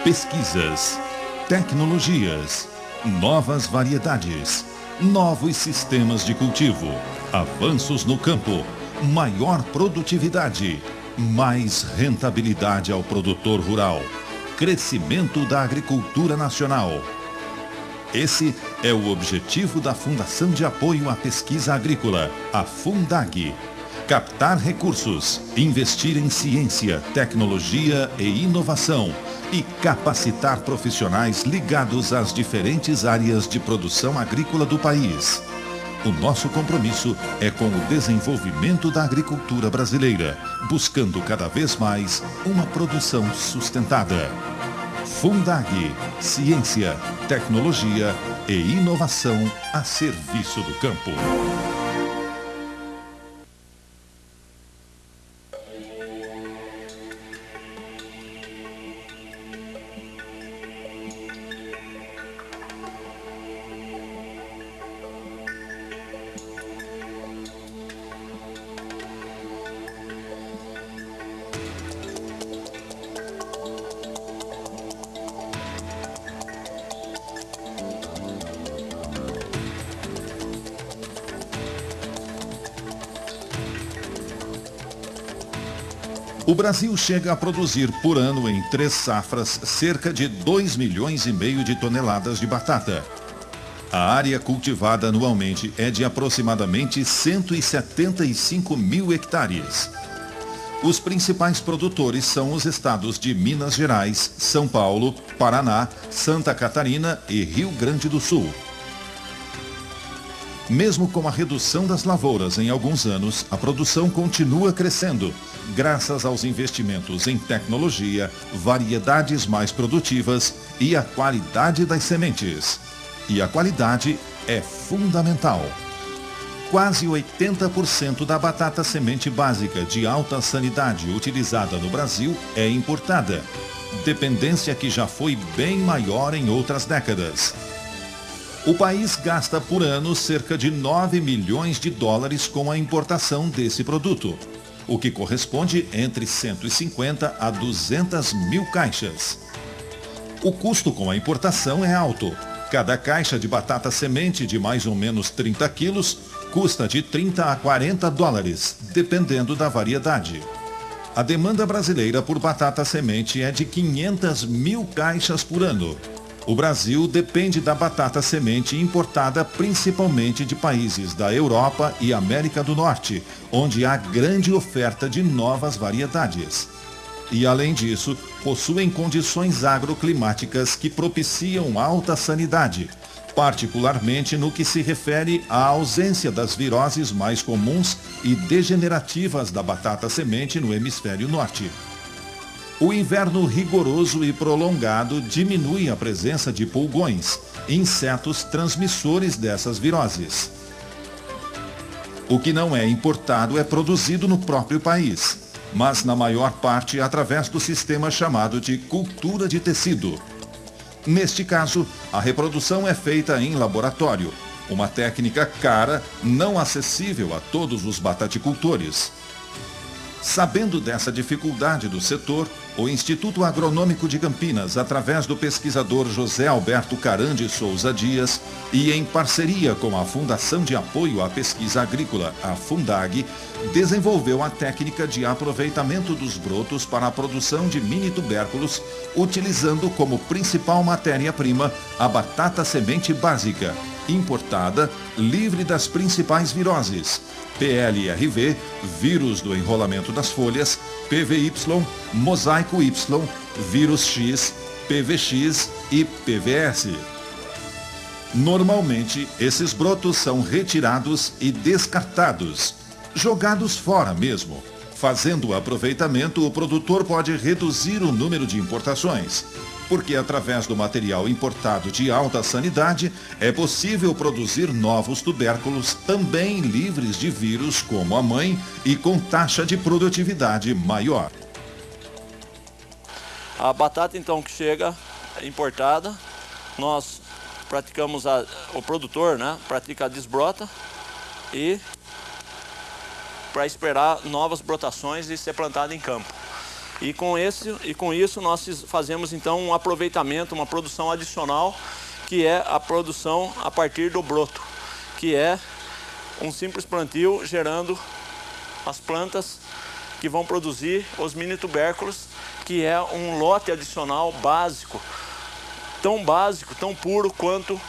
pesquisas, tecnologias, novas variedades, novos sistemas de cultivo, avanços no campo, maior produtividade, mais rentabilidade ao produtor rural, crescimento da agricultura nacional. Esse é o objetivo da Fundação de Apoio à Pesquisa Agrícola, a FUNDAG. Captar recursos, investir em ciência, tecnologia e inovação e capacitar profissionais ligados às diferentes áreas de produção agrícola do país. O nosso compromisso é com o desenvolvimento da agricultura brasileira, buscando cada vez mais uma produção sustentada. FUNDAG, ciência, tecnologia e inovação a serviço do campo. O Brasil chega a produzir por ano em 3 safras cerca de 2,5 milhões de toneladas de batata. A área cultivada anualmente é de aproximadamente 175 mil hectares. Os principais produtores são os estados de Minas Gerais, São Paulo, Paraná, Santa Catarina e Rio Grande do Sul. Mesmo com a redução das lavouras em alguns anos, a produção continua crescendo, graças aos investimentos em tecnologia, variedades mais produtivas e a qualidade das sementes. E a qualidade é fundamental. Quase 80% da batata semente básica de alta sanidade utilizada no Brasil é importada, dependência que já foi bem maior em outras décadas. O país gasta por ano cerca de 9 milhões de dólares com a importação desse produto, o que corresponde entre 150 a 200 mil caixas. O custo com a importação é alto. Cada caixa de batata semente de mais ou menos 30 quilos custa de 30 a 40 dólares, dependendo da variedade. A demanda brasileira por batata semente é de 500 mil caixas por ano. O Brasil depende da batata semente importada principalmente de países da Europa e América do Norte, onde há grande oferta de novas variedades. E, além disso, possuem condições agroclimáticas que propiciam alta sanidade, particularmente no que se refere à ausência das viroses mais comuns e degenerativas da batata semente no hemisfério norte. O inverno rigoroso e prolongado diminui a presença de pulgões, insetos transmissores dessas viroses. O que não é importado é produzido no próprio país, mas na maior parte através do sistema chamado de cultura de tecido. Neste caso, a reprodução é feita em laboratório, uma técnica cara, não acessível a todos os bataticultores. Sabendo dessa dificuldade do setor, o Instituto Agronômico de Campinas, através do pesquisador José Alberto Caran de Souza Dias e em parceria com a Fundação de Apoio à Pesquisa Agrícola, a FUNDAG, desenvolveu a técnica de aproveitamento dos brotos para a produção de mini-tubérculos, utilizando como principal matéria-prima a batata semente básica, importada, livre das principais viroses, PLRV, vírus do enrolamento das folhas, PVY, mosaico Y, vírus X, PVX e PVS. Normalmente, esses brotos são retirados e descartados, jogados fora mesmo. Fazendo o aproveitamento, o produtor pode reduzir o número de importações, porque através do material importado de alta sanidade é possível produzir novos tubérculos também livres de vírus como a mãe e com taxa de produtividade maior. A batata então que chega importada, nós praticamos, o produtor, né, pratica a desbrota e para esperar novas brotações e ser plantada em campo. E com isso nós fazemos então um aproveitamento, uma produção adicional, que é a produção a partir do broto, que é um simples plantio gerando as plantas que vão produzir os mini tubérculos, que é um lote adicional básico, tão puro quanto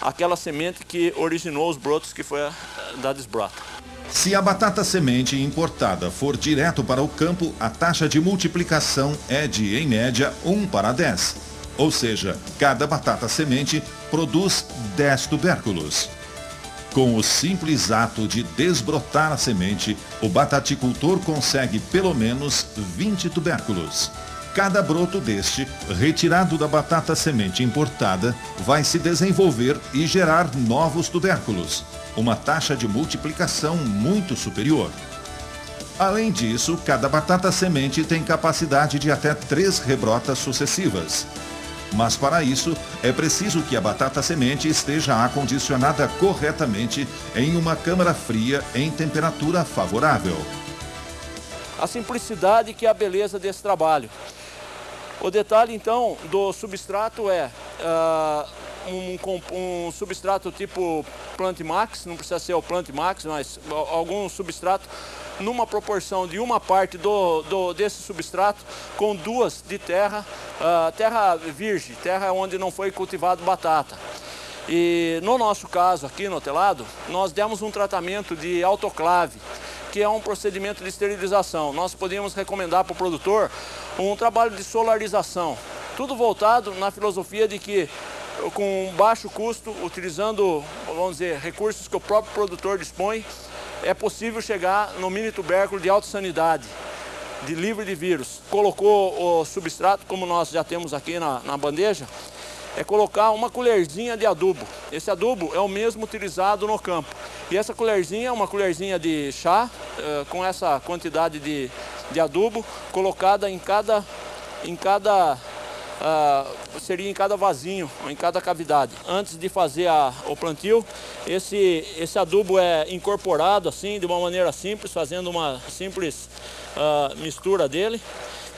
aquela semente que originou os brotos, que foi a da desbrota. Se a batata semente importada for direto para o campo, a taxa de multiplicação é de, em média, 1:10. Ou seja, cada batata semente produz 10 tubérculos. Com o simples ato de desbrotar a semente, o bataticultor consegue pelo menos 20 tubérculos. Cada broto deste, retirado da batata semente importada, vai se desenvolver e gerar novos tubérculos, uma taxa de multiplicação muito superior. Além disso, cada batata semente tem capacidade de até 3 rebrotas sucessivas. Mas para isso, é preciso que a batata semente esteja acondicionada corretamente em uma câmara fria em temperatura favorável. A simplicidade que é a beleza desse trabalho. O detalhe então do substrato é um substrato tipo Plant Max, não precisa ser o Plant Max, mas algum substrato numa proporção de uma parte desse substrato com 2 de terra, terra virgem, terra onde não foi cultivado batata. E no nosso caso aqui no telado, nós demos um tratamento de autoclave, que é um procedimento de esterilização. Nós podíamos recomendar para o produtor um trabalho de solarização, tudo voltado na filosofia de que com baixo custo, utilizando, vamos dizer, recursos que o próprio produtor dispõe, é possível chegar no mini tubérculo de alta sanidade, de livre de vírus. Colocou o substrato, como nós já temos aqui na bandeja, é colocar uma colherzinha de adubo. Esse adubo é o mesmo utilizado no campo. E essa colherzinha é uma colherzinha de chá, com essa quantidade de adubo, colocada seria em cada vasinho, em cada cavidade. Antes de fazer o plantio, esse adubo é incorporado assim, de uma maneira simples, fazendo uma simples mistura dele,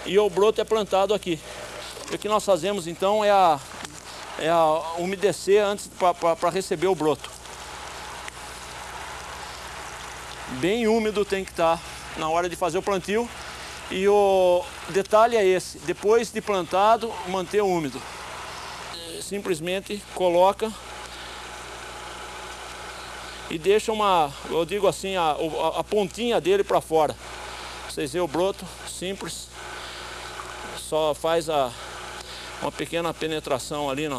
e o broto é plantado aqui. O que nós fazemos então é umedecer antes para receber o broto. Bem úmido tem que estar na hora de fazer o plantio. E o detalhe é esse, depois de plantado, manter úmido. Simplesmente coloca e deixa eu digo assim, a pontinha dele para fora. Vocês veem o broto, simples, só faz uma pequena penetração ali,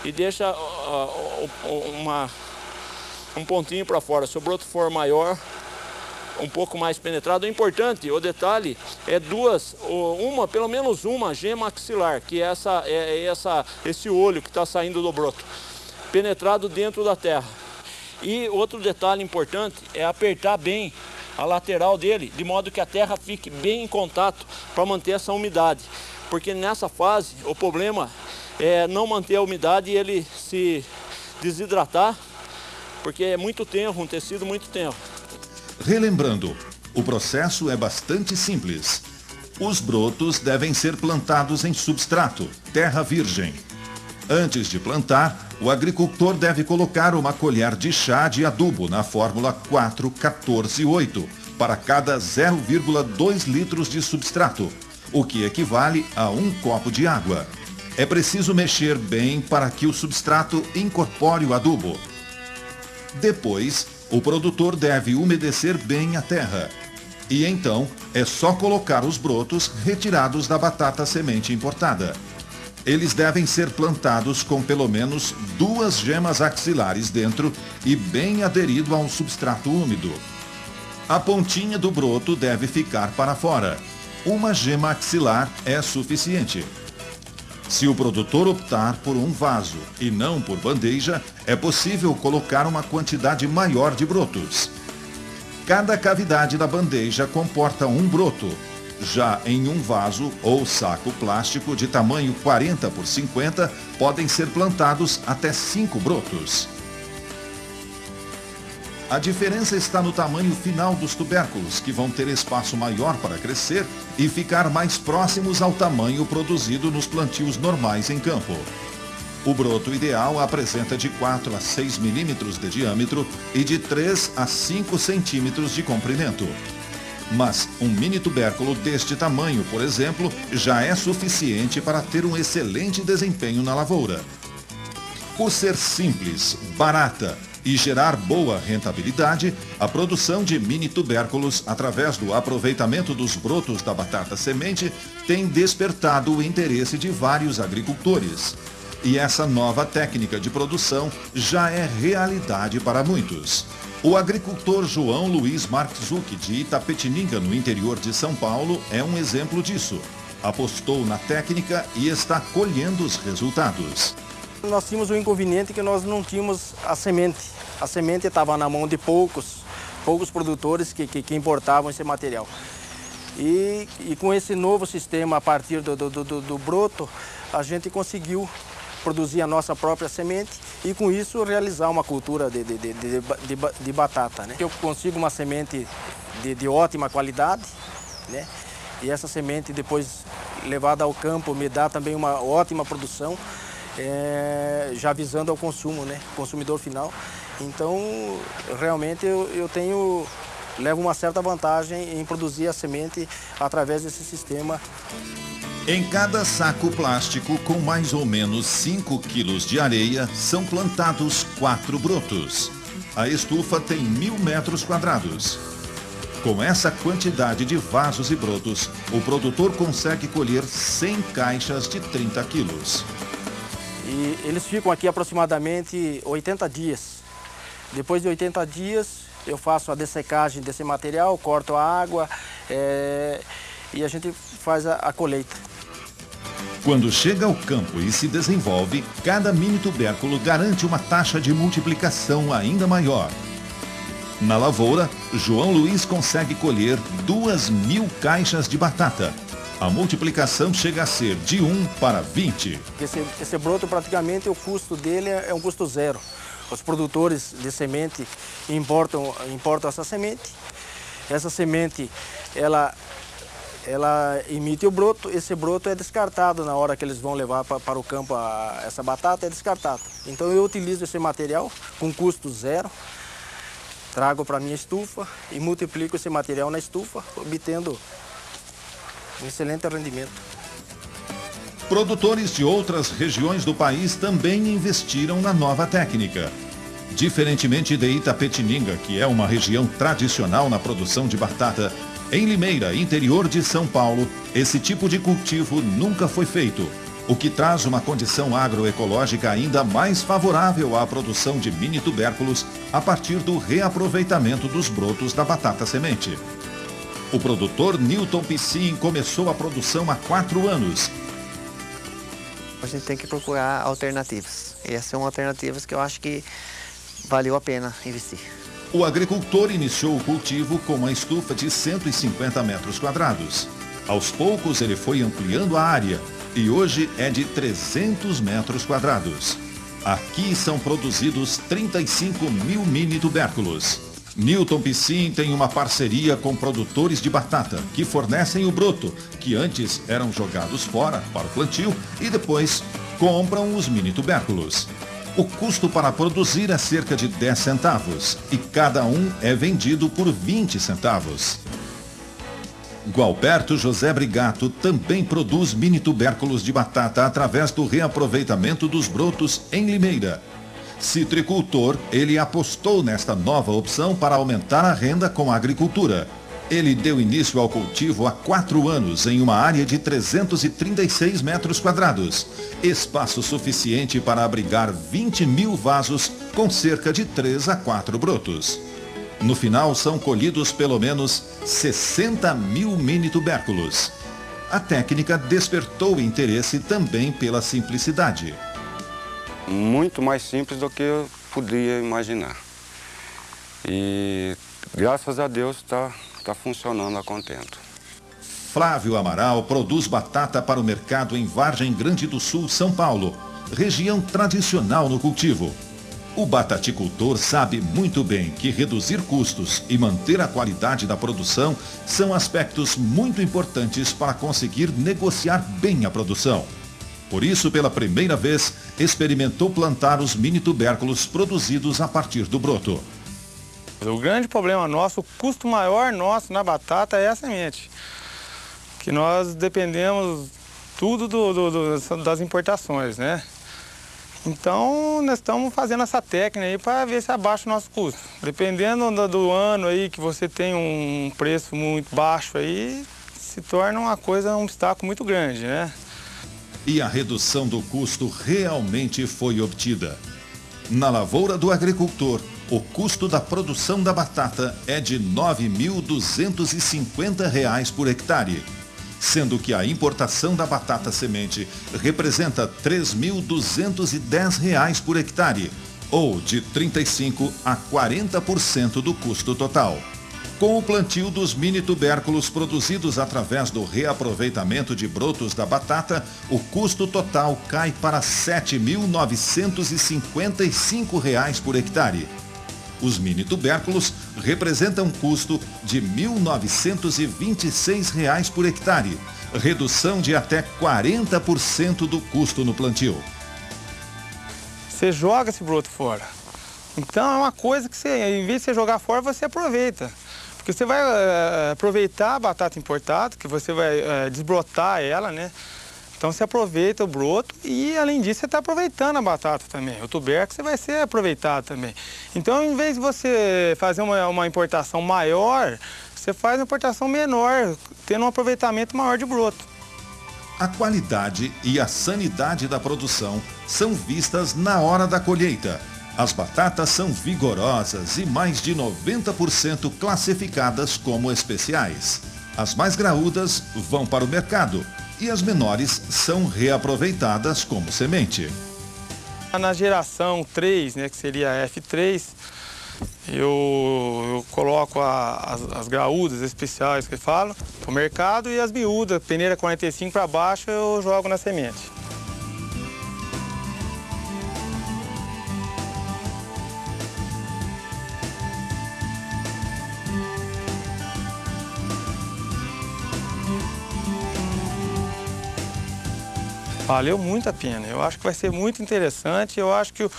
e deixa um pontinho para fora. Se o broto for maior, um pouco mais penetrado. O importante, o detalhe, é pelo menos uma gema axilar, que é esse olho que está saindo do broto, penetrado dentro da terra. E outro detalhe importante é apertar bem a lateral dele, de modo que a terra fique bem em contato para manter essa umidade. Porque nessa fase, o problema é não manter a umidade e ele se desidratar, porque é muito tenro, um tecido muito tenro. Relembrando, o processo é bastante simples. Os brotos devem ser plantados em substrato, terra virgem. Antes de plantar, o agricultor deve colocar uma colher de chá de adubo na fórmula 4-14-8 para cada 0,2 litros de substrato, o que equivale a 1 copo de água. É preciso mexer bem para que o substrato incorpore o adubo. Depois, o produtor deve umedecer bem a terra. E então, é só colocar os brotos retirados da batata semente importada. Eles devem ser plantados com pelo menos 2 gemas axilares dentro e bem aderido a um substrato úmido. A pontinha do broto deve ficar para fora. Uma gema axilar é suficiente. Se o produtor optar por um vaso e não por bandeja, é possível colocar uma quantidade maior de brotos. Cada cavidade da bandeja comporta um broto. Já em um vaso ou saco plástico de tamanho 40 por 50, podem ser plantados até 5 brotos. A diferença está no tamanho final dos tubérculos, que vão ter espaço maior para crescer e ficar mais próximos ao tamanho produzido nos plantios normais em campo. O broto ideal apresenta de 4 a 6 milímetros de diâmetro e de 3 a 5 centímetros de comprimento. Mas um mini tubérculo deste tamanho, por exemplo, já é suficiente para ter um excelente desempenho na lavoura. Por ser simples, barata e gerar boa rentabilidade, a produção de mini tubérculos através do aproveitamento dos brotos da batata semente tem despertado o interesse de vários agricultores. E essa nova técnica de produção já é realidade para muitos. O agricultor João Luiz Marczuk, de Itapetininga, no interior de São Paulo, é um exemplo disso. Apostou na técnica e está colhendo os resultados. Nós tínhamos o inconveniente que nós não tínhamos a semente. A semente estava na mão de poucos produtores que importavam esse material. E com esse novo sistema, a partir do broto, a gente conseguiu produzir a nossa própria semente e com isso realizar uma cultura de batata, né? Eu consigo uma semente de ótima qualidade, né? E essa semente depois levada ao campo me dá também uma ótima produção, já visando ao consumo, né? Consumidor final. Então realmente eu levo uma certa vantagem em produzir a semente através desse sistema. Em cada saco plástico com mais ou menos 5 quilos de areia, são plantados 4 brotos. A estufa tem 1.000 metros quadrados. Com essa quantidade de vasos e brotos, o produtor consegue colher 100 caixas de 30 quilos. E eles ficam aqui aproximadamente 80 dias. Depois de 80 dias, eu faço a dessecagem desse material, corto a água e a gente faz a colheita. Quando chega ao campo e se desenvolve, cada mini tubérculo garante uma taxa de multiplicação ainda maior. Na lavoura, João Luiz consegue colher 2.000 caixas de batata. A multiplicação chega a ser de 1 para 20. Esse broto, praticamente, o custo dele é um custo zero. Os produtores de semente importam essa semente. Essa semente, ela emite o broto, esse broto é descartado na hora que eles vão levar para o campo essa batata, é descartado. Então eu utilizo esse material com custo zero, trago para a minha estufa e multiplico esse material na estufa, obtendo um excelente rendimento. Produtores de outras regiões do país também investiram na nova técnica. Diferentemente de Itapetininga, que é uma região tradicional na produção de batata, em Limeira, interior de São Paulo, esse tipo de cultivo nunca foi feito, o que traz uma condição agroecológica ainda mais favorável à produção de mini tubérculos a partir do reaproveitamento dos brotos da batata semente. O produtor Newton Piscin começou a produção há 4 anos. A gente tem que procurar alternativas. E essas são alternativas que eu acho que valeu a pena investir. O agricultor iniciou o cultivo com uma estufa de 150 metros quadrados. Aos poucos ele foi ampliando a área e hoje é de 300 metros quadrados. Aqui são produzidos 35.000 mini tubérculos. Newton Piscin tem uma parceria com produtores de batata que fornecem o broto, que antes eram jogados fora para o plantio e depois compram os mini tubérculos. O custo para produzir é cerca de 10 centavos e cada um é vendido por 20 centavos. Gualberto José Brigato também produz mini tubérculos de batata através do reaproveitamento dos brotos em Limeira. Citricultor, ele apostou nesta nova opção para aumentar a renda com a agricultura. Ele deu início ao cultivo há 4 anos em uma área de 336 metros quadrados, espaço suficiente para abrigar 20.000 vasos com cerca de 3 a 4 brotos. No final, são colhidos pelo menos 60.000 mini tubérculos. A técnica despertou interesse também pela simplicidade. Muito mais simples do que eu podia imaginar. E graças a Deus está funcionando a contento. Flávio Amaral produz batata para o mercado em Vargem Grande do Sul, São Paulo, região tradicional no cultivo. O bataticultor sabe muito bem que reduzir custos e manter a qualidade da produção são aspectos muito importantes para conseguir negociar bem a produção. Por isso, pela primeira vez, experimentou plantar os mini tubérculos produzidos a partir do broto. O grande problema nosso, o custo maior nosso na batata é a semente. Que nós dependemos tudo das importações, né? Então, nós estamos fazendo essa técnica aí para ver se abaixa o nosso custo. Dependendo do ano aí que você tem um preço muito baixo aí, se torna um obstáculo muito grande, né? E a redução do custo realmente foi obtida. Na lavoura do agricultor, o custo da produção da batata é de R$ 9.250 por hectare, sendo que a importação da batata semente representa R$ 3.210 por hectare, ou de 35% a 40% do custo total. Com o plantio dos mini tubérculos produzidos através do reaproveitamento de brotos da batata, o custo total cai para R$ 7.955 por hectare. Os mini tubérculos representam um custo de R$ 1.926 por hectare, redução de até 40% do custo no plantio. Você joga esse broto fora. Então é uma coisa que em vez de você jogar fora, você aproveita. Porque você vai aproveitar a batata importada, que você vai desbrotar ela, né? Então você aproveita o broto e, além disso, você está aproveitando a batata também. O tubérculo você vai ser aproveitado também. Então, em vez de você fazer uma importação maior, você faz uma importação menor, tendo um aproveitamento maior de broto. A qualidade e a sanidade da produção são vistas na hora da colheita. As batatas são vigorosas e mais de 90% classificadas como especiais. As mais graúdas vão para o mercado e as menores são reaproveitadas como semente. Na geração 3, né, que seria a F3, eu coloco as graúdas especiais que falam para o mercado e as miúdas, peneira 45 para baixo, eu jogo na semente. Valeu muito a pena, eu acho que vai ser muito interessante, eu acho que o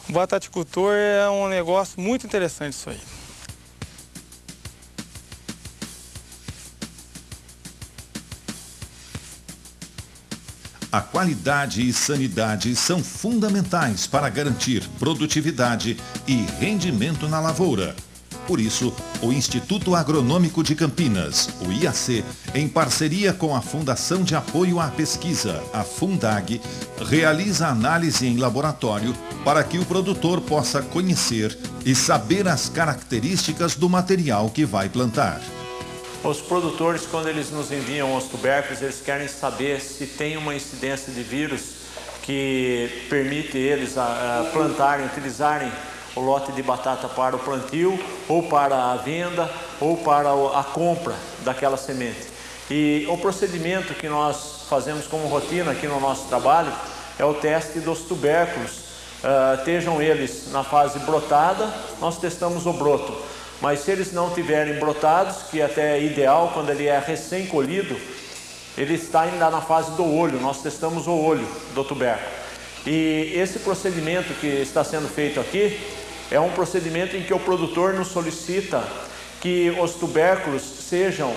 bataticultor é um negócio muito interessante isso aí. A qualidade e sanidade são fundamentais para garantir produtividade e rendimento na lavoura. Por isso, o Instituto Agronômico de Campinas, o IAC, em parceria com a Fundação de Apoio à Pesquisa, a FUNDAG, realiza análise em laboratório para que o produtor possa conhecer e saber as características do material que vai plantar. Os produtores, quando eles nos enviam os tubérculos, eles querem saber se tem uma incidência de vírus que permite eles plantarem, utilizarem o lote de batata para o plantio, ou para a venda, ou para a compra daquela semente. E o procedimento que nós fazemos como rotina aqui no nosso trabalho é o teste dos tubérculos. Estejam eles na fase brotada, nós testamos o broto. Mas se eles não tiverem brotados, que até é ideal quando ele é recém-colhido, ele está ainda na fase do olho, nós testamos o olho do tubérculo. E esse procedimento que está sendo feito aqui é um procedimento em que o produtor nos solicita que os tubérculos sejam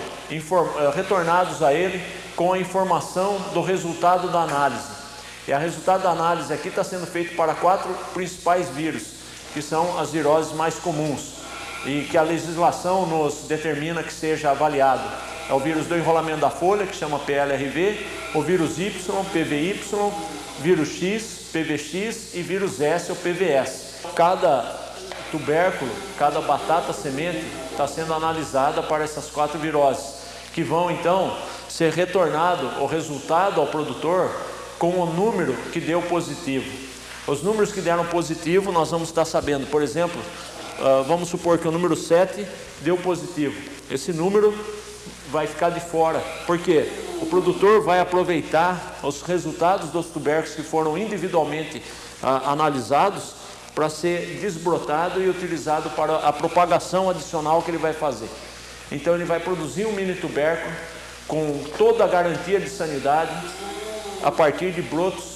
retornados a ele com a informação do resultado da análise. E o resultado da análise aqui está sendo feito para 4 principais vírus, que são as viroses mais comuns e que a legislação nos determina que seja avaliado. É o vírus do enrolamento da folha, que chama PLRV, o vírus Y, PVY, vírus X, PVX e vírus S, ou PVS. Cada tubérculo, cada batata semente está sendo analisada para essas 4 viroses, que vão então ser retornado o resultado ao produtor com o número que deu positivo. Os números que deram positivo nós vamos estar sabendo, por exemplo, vamos supor que o número 7 deu positivo. Esse número vai ficar de fora, porque o produtor vai aproveitar os resultados dos tubérculos que foram individualmente analisados para ser desbrotado e utilizado para a propagação adicional que ele vai fazer. Então ele vai produzir um mini tubérculo com toda a garantia de sanidade a partir de brotos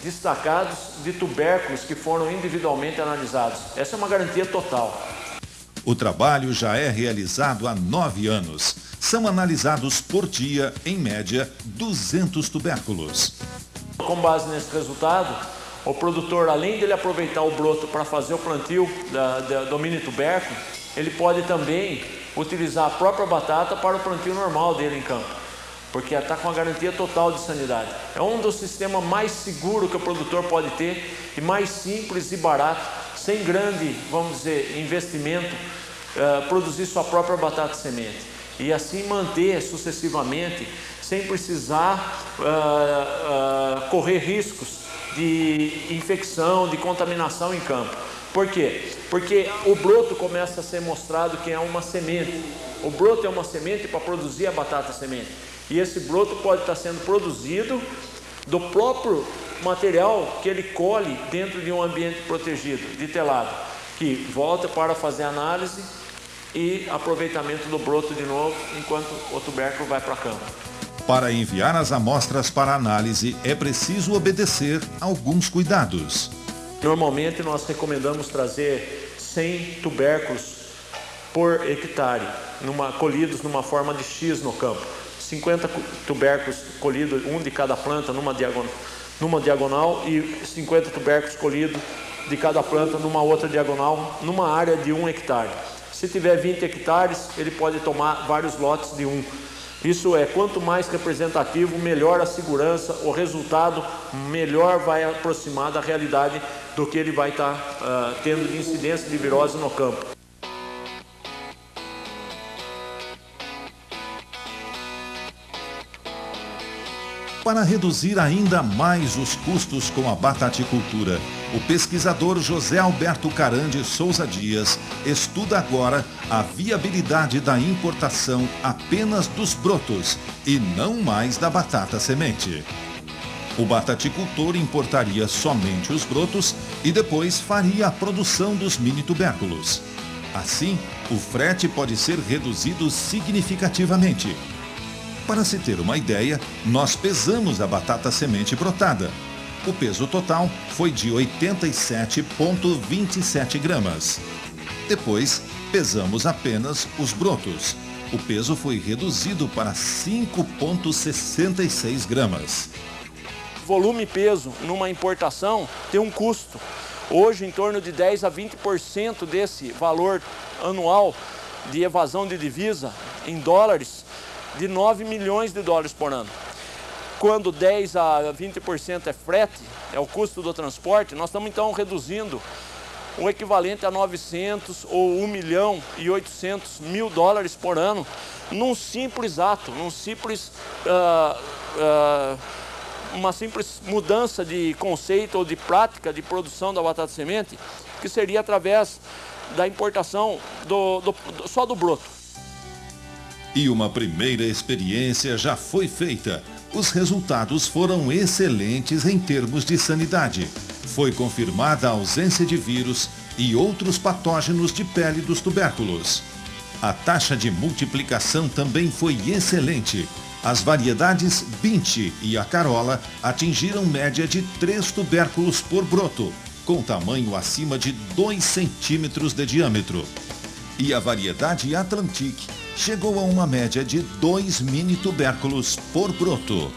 destacados de tubérculos que foram individualmente analisados. Essa é uma garantia total. O trabalho já é realizado há 9 anos. São analisados por dia, em média, 200 tubérculos. Com base nesse resultado, o produtor, além de ele aproveitar o broto para fazer o plantio do mini tubérculo, ele pode também utilizar a própria batata para o plantio normal dele em campo, porque está com a garantia total de sanidade. É um dos sistemas mais seguros que o produtor pode ter e mais simples e barato, sem grande, vamos dizer, investimento, produzir sua própria batata semente e assim manter sucessivamente, sem precisar correr riscos de infecção, de contaminação em campo. Por quê? Porque o broto começa a ser mostrado que é uma semente. O broto é uma semente para produzir a batata semente. E esse broto pode estar sendo produzido do próprio material que ele colhe dentro de um ambiente protegido, de telado, que volta para fazer análise e aproveitamento do broto de novo, enquanto o tubérculo vai para campo. Para enviar as amostras para análise, é preciso obedecer alguns cuidados. Normalmente nós recomendamos trazer 100 tubérculos por hectare, colhidos numa forma de X no campo. 50 tubérculos colhidos, um de cada planta numa diagonal e 50 tubérculos colhidos de cada planta numa outra diagonal, numa área de 1 hectare. Se tiver 20 hectares, ele pode tomar vários lotes de 1. Isso é, quanto mais representativo, melhor a segurança, o resultado melhor vai aproximar da realidade do que ele vai estar tendo de incidência de virose no campo. Para reduzir ainda mais os custos com a bataticultura, o pesquisador José Alberto Caran de Souza Dias estuda agora a viabilidade da importação apenas dos brotos e não mais da batata semente. O bataticultor importaria somente os brotos e depois faria a produção dos mini tubérculos. Assim, o frete pode ser reduzido significativamente. Para se ter uma ideia, nós pesamos a batata semente brotada. O peso total foi de 87,27 gramas. Depois, pesamos apenas os brotos. O peso foi reduzido para 5,66 gramas. Volume e peso numa importação tem um custo. Hoje, em torno de 10 a 20% desse valor anual de evasão de divisa em dólares, de 9 milhões de dólares por ano. Quando 10 a 20% é frete, é o custo do transporte, nós estamos então reduzindo o equivalente a 900 ou 1 milhão e 800 mil dólares por ano num simples ato, uma simples mudança de conceito ou de prática de produção da batata semente, que seria através da importação só do broto. E uma primeira experiência já foi feita. Os resultados foram excelentes em termos de sanidade. Foi confirmada a ausência de vírus e outros patógenos de pele dos tubérculos. A taxa de multiplicação também foi excelente. As variedades Binti e a Carola atingiram média de 3 tubérculos por broto, com tamanho acima de 2 centímetros de diâmetro. E a variedade Atlantique chegou a uma média de 2 mini tubérculos por broto.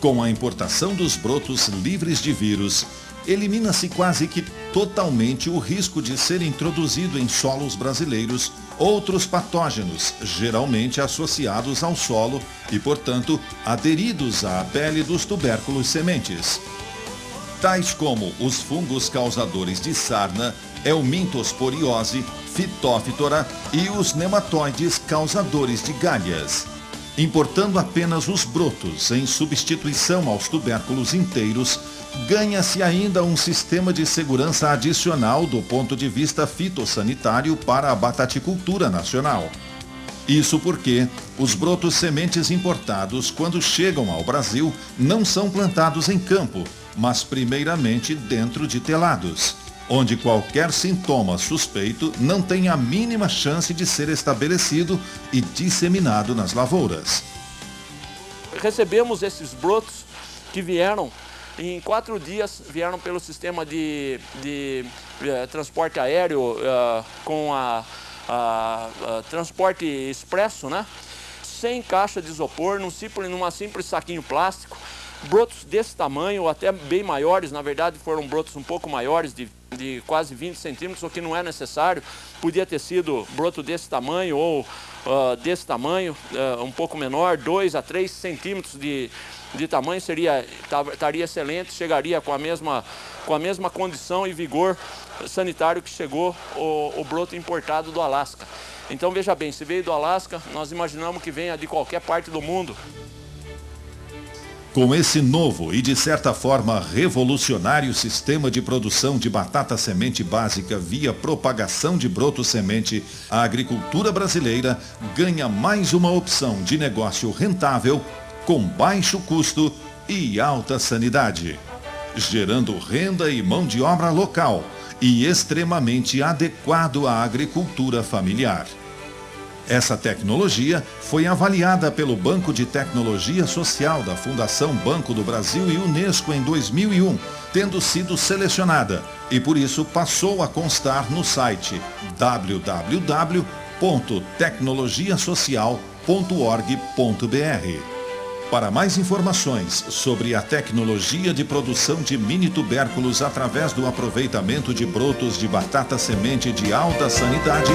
Com a importação dos brotos livres de vírus, elimina-se quase que totalmente o risco de ser introduzido em solos brasileiros outros patógenos, geralmente associados ao solo e, portanto, aderidos à pele dos tubérculos sementes, tais como os fungos causadores de sarna, Helmintosporiose, Phytophthora e os nematóides causadores de galhas. Importando apenas os brotos em substituição aos tubérculos inteiros, ganha-se ainda um sistema de segurança adicional do ponto de vista fitossanitário para a bataticultura nacional. Isso porque os brotos sementes importados, quando chegam ao Brasil, não são plantados em campo, mas primeiramente dentro de telados. onde qualquer sintoma suspeito não tem a mínima chance de ser estabelecido e disseminado nas lavouras. Recebemos esses brotos que vieram, em 4 dias, vieram pelo sistema de transporte aéreo com transporte expresso, né? Sem caixa de isopor, numa simples saquinho plástico. Brotos desse tamanho, ou até bem maiores, na verdade foram brotos um pouco maiores, de quase 20 centímetros, o que não é necessário. Podia ter sido broto desse tamanho ou desse tamanho, um pouco menor, 2 a 3 centímetros de tamanho, estaria excelente, chegaria com a mesma condição e vigor sanitário que chegou o broto importado do Alasca. Então veja bem, se veio do Alasca, nós imaginamos que venha de qualquer parte do mundo. Com esse novo e de certa forma revolucionário sistema de produção de batata semente básica via propagação de broto semente, a agricultura brasileira ganha mais uma opção de negócio rentável, com baixo custo e alta sanidade, gerando renda e mão de obra local e extremamente adequado à agricultura familiar. Essa tecnologia foi avaliada pelo Banco de Tecnologia Social da Fundação Banco do Brasil e Unesco em 2001, tendo sido selecionada e por isso passou a constar no site www.tecnologiasocial.org.br. Para mais informações sobre a tecnologia de produção de mini tubérculos através do aproveitamento de brotos de batata semente de alta sanidade,